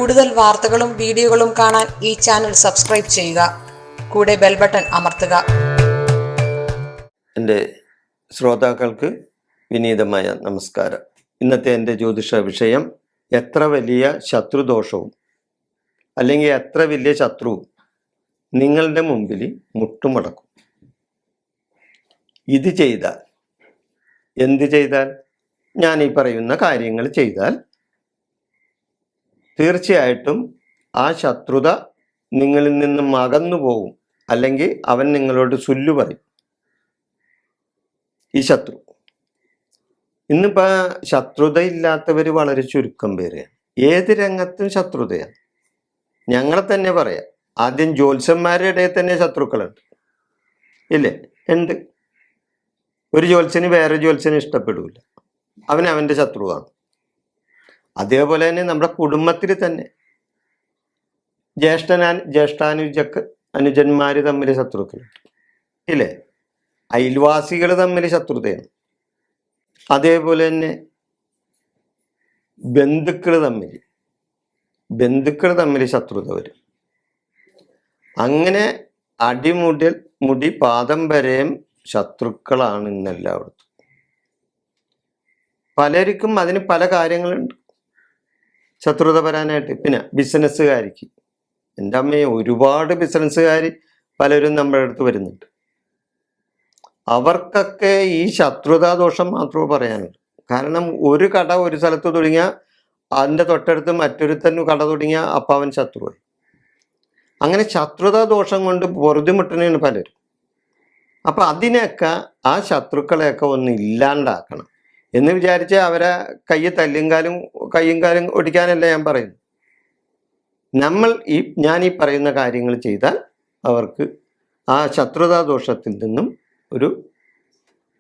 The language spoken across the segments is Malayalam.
കൂടുതൽ വാർത്തകളും വീഡിയോകളും കാണാൻ ഈ ചാനൽ സബ്സ്ക്രൈബ് ചെയ്യുക. കൂടെ ബെൽ ബട്ടൺ അമർത്തുക. എൻ്റെ ശ്രോതാക്കൾക്ക് വിനീതമായ നമസ്കാരം. ഇന്നത്തെ എൻ്റെ ജ്യോതിഷ വിഷയം, എത്ര വലിയ ശത്രുദോഷവും അല്ലെങ്കിൽ എത്ര വലിയ ശത്രുവും നിങ്ങളുടെ മുമ്പിൽ മുട്ടുമടക്കും. ഇത് ചെയ്താൽ, എന്ത് ചെയ്താൽ, ഞാൻ ഈ പറയുന്ന കാര്യങ്ങൾ ചെയ്താൽ തീർച്ചയായിട്ടും ആ ശത്രുത നിങ്ങളിൽ നിന്നും അകന്നു പോകും. അല്ലെങ്കിൽ അവൻ നിങ്ങളോട് സുല്ലു പറയും. ഈ ശത്രു ഇന്നിപ്പോൾ ശത്രുത ഇല്ലാത്തവർ വളരെ ചുരുക്കം പേരെയാണ്. ഏത് രംഗത്തും ശത്രുതയാണ്. ഞങ്ങളെ തന്നെ പറയാം, ആദ്യം ജ്യോത്സ്യന്മാരുടെ ഇടയിൽ തന്നെ ശത്രുക്കളുണ്ട്, ഇല്ലേ? ഉണ്ട്. ഒരു ജ്യോത്സ്യന് വേറെ ജ്യോത്സ്യന് ഇഷ്ടപ്പെടില്ല, അവൻ്റെ ശത്രുവാണ്. അതേപോലെ തന്നെ നമ്മുടെ കുടുംബത്തിൽ തന്നെ അനുജന്മാർ തമ്മിൽ ശത്രുക്കളുണ്ട്, ഇല്ലേ? അയൽവാസികൾ തമ്മിൽ ശത്രുതയാണ്. അതേപോലെ തന്നെ ബന്ധുക്കൾ തമ്മിൽ ശത്രുത വരും. അങ്ങനെ മുടി പാദം വരെയും ശത്രുക്കളാണ് ഇന്നെല്ലായിടത്തും. പലർക്കും അതിന് പല കാര്യങ്ങളുണ്ട് ശത്രുത വരാനായിട്ട്. പിന്നെ ബിസിനസ്സുകാർക്ക്, എൻ്റെ അമ്മയെ, ഒരുപാട് ബിസിനസ്സുകാർ പലരും നമ്മുടെ അടുത്ത് വരുന്നുണ്ട്. അവർക്കൊക്കെ ഈ ശത്രുതാദോഷം മാത്രമേ പറയാനുള്ളൂ. കാരണം ഒരു കട ഒരു സ്ഥലത്ത് തുടങ്ങിയാൽ അതിൻ്റെ തൊട്ടടുത്ത് മറ്റൊരുത്തന് കട തുടങ്ങിയാൽ അപ്പം അവൻ ശത്രുവായി. അങ്ങനെ ശത്രുതാദോഷം കൊണ്ട് പൊറുതിമുട്ടനാണ് പലരും. അപ്പം അതിനെയൊക്കെ, ആ ശത്രുക്കളെയൊക്കെ ഒന്ന് ഇല്ലാണ്ടാക്കണം എന്ന് വിചാരിച്ച് അവരെ കയ്യിൽ കയ്യും കാലും ഒടിക്കാനല്ല ഞാൻ പറയുന്നു. ഞാൻ ഈ പറയുന്ന കാര്യങ്ങൾ ചെയ്താൽ അവർക്ക് ആ ശത്രുതാദോഷത്തിൽ നിന്നും ഒരു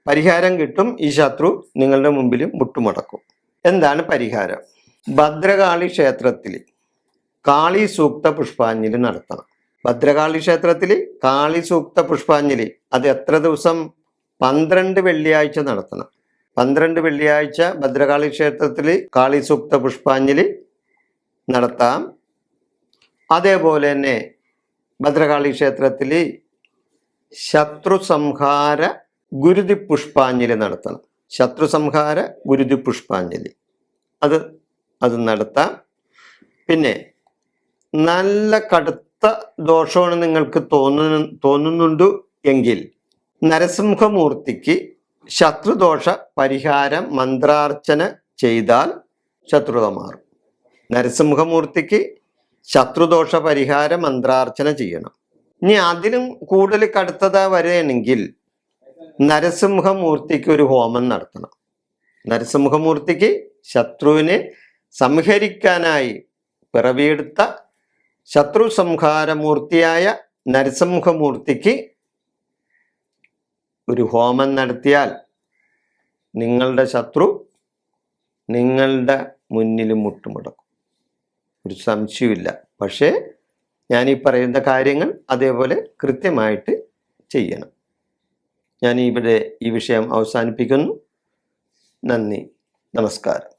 പരിഹാരം കിട്ടും. ഈ ശത്രു നിങ്ങളുടെ മുമ്പിൽ മുട്ടുമടക്കും. എന്താണ് പരിഹാരം? ഭദ്രകാളി ക്ഷേത്രത്തിൽ കാളി സൂക്ത പുഷ്പാഞ്ജലി നടത്തണം. ഭദ്രകാളി ക്ഷേത്രത്തിൽ കാളി സൂക്ത പുഷ്പാഞ്ജലി അത് എത്ര ദിവസം? 12 വെള്ളിയാഴ്ച നടത്തണം. 12 വെള്ളിയാഴ്ച ഭദ്രകാളി ക്ഷേത്രത്തിൽ കാളി സൂക്ത പുഷ്പാഞ്ജലി നടത്താം. അതേപോലെ തന്നെ ഭദ്രകാളി ക്ഷേത്രത്തിൽ ശത്രു സംഹാര ഗുരുതി പുഷ്പാഞ്ജലി നടത്തണം. ശത്രു സംഹാര ഗുരുതി പുഷ്പാഞ്ജലി അത് നടത്താം. പിന്നെ നല്ല കടുത്ത ദോഷമാണ് നിങ്ങൾക്ക് തോന്നുന്നുണ്ട് എങ്കിൽ നരസിംഹമൂർത്തിക്ക് ശത്രുദോഷ പരിഹാരം മന്ത്രാർച്ചന ചെയ്താൽ ശത്രുത മാറും. നരസിംഹമൂർത്തിക്ക് ശത്രുദോഷ പരിഹാര മന്ത്രാർച്ചന ചെയ്യണം. ഇനി അതിലും കൂടുതൽ കടുത്തത വരികയാണെങ്കിൽ നരസിംഹമൂർത്തിക്ക് ഒരു ഹോമം നടത്തണം. നരസിംഹമൂർത്തിക്ക്, ശത്രുവിനെ സംഹരിക്കാനായി പിറവിയെടുത്ത ശത്രു സംഹാരമൂർത്തിയായ നരസിംഹമൂർത്തിക്ക് ഒരു ഹോമം നടത്തിയാൽ നിങ്ങളുടെ ശത്രു നിങ്ങളുടെ മുന്നിൽ മുട്ടുമുടക്കും. ഒരു സംശയമില്ല. പക്ഷേ ഞാൻ ഈ പറയുന്ന കാര്യങ്ങൾ അതേപോലെ കൃത്യമായിട്ട് ചെയ്യണം. ഞാൻ ഇവിടെ ഈ വിഷയം അവസാനിപ്പിക്കുന്നു. നന്ദി, നമസ്കാരം.